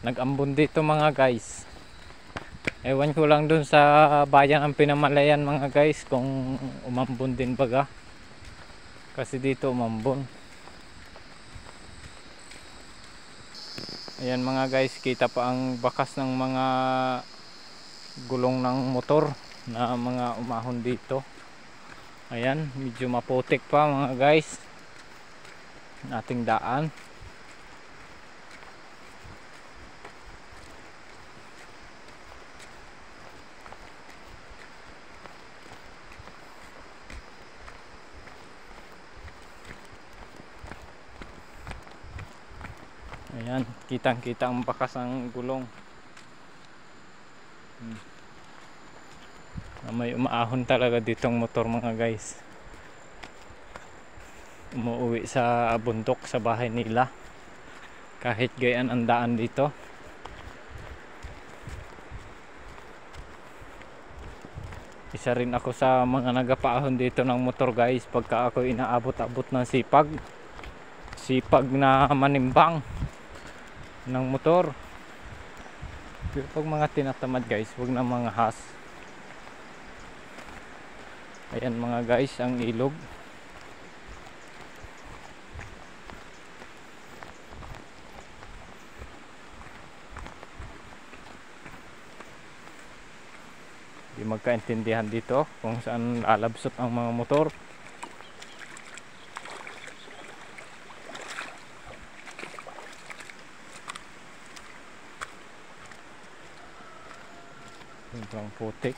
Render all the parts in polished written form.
Nag-ambon dito mga guys. Ewan ko lang dun sa bayan ang Pinamalayan mga guys kung umambon din baga. Kasi dito umambon. Ayan mga guys, kita pa ang bakas ng mga gulong ng motor na mga umahon dito. Ayan, medyo maputik pa mga guys ating daan. Ayan, kitang kita ang bakas ng gulong. May umaahon talaga ditong motor mga guys. Umuwi sa bundok sa bahay nila kahit gayan ang daan dito. Isa rin ako sa mga nagapaahon dito ng motor guys pagka ako inaabot-abot ng sipag na manimbang ng motor. Pero pag mga tinatamad guys, wag na mga has. Ayan mga guys, ang ilog. Di magkaintindihan dito kung saan lalabsot ang mga motor. Sobrang putik.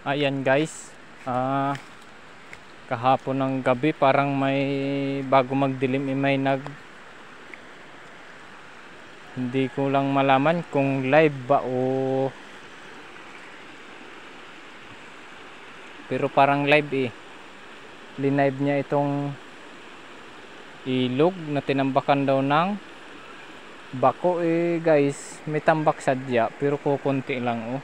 Ayan guys, kahapon ng gabi parang may bago magdilim may hindi ko lang malaman kung live ba o pero parang live linive niya itong ilog na tinambakan daw ng bako guys, may tambak sadya pero kukunti lang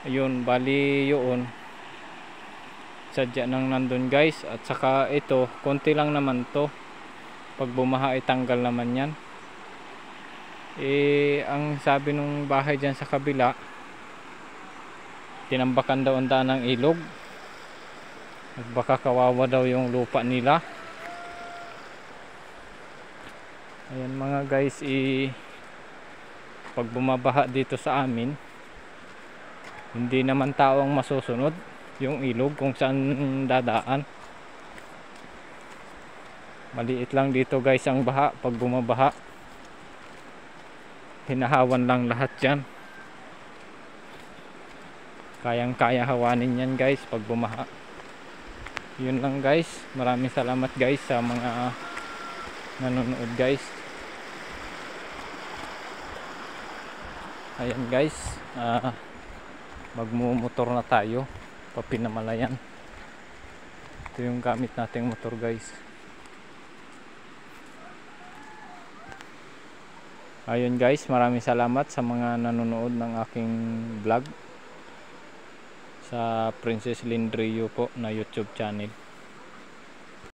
ayun, bali yun sadya nang nandun guys. At saka ito, konti lang naman to, pag bumaha tanggal naman yan. Ang sabi nung bahay dyan sa kabila, tinambakan daw ang daan ng ilog at baka kawawa daw yung lupa nila. Ayan mga guys, pag bumabaha dito sa amin, hindi naman tao ang masusunod, yung ilog kung saan dadaan. Maliit lang dito guys ang baha. Pag bumabaha, hinahawan lang lahat yan. Kayang kaya hawanin yan guys pag bumaha. Yun lang guys, maraming salamat guys sa mga nanonood guys. Ayan guys, magmumotor na tayo pa Pinamalayan. Ito yung gamit nating motor guys. Ayun guys, maraming salamat sa mga nanonood ng aking vlog sa Princess Lynn Rio po na YouTube channel.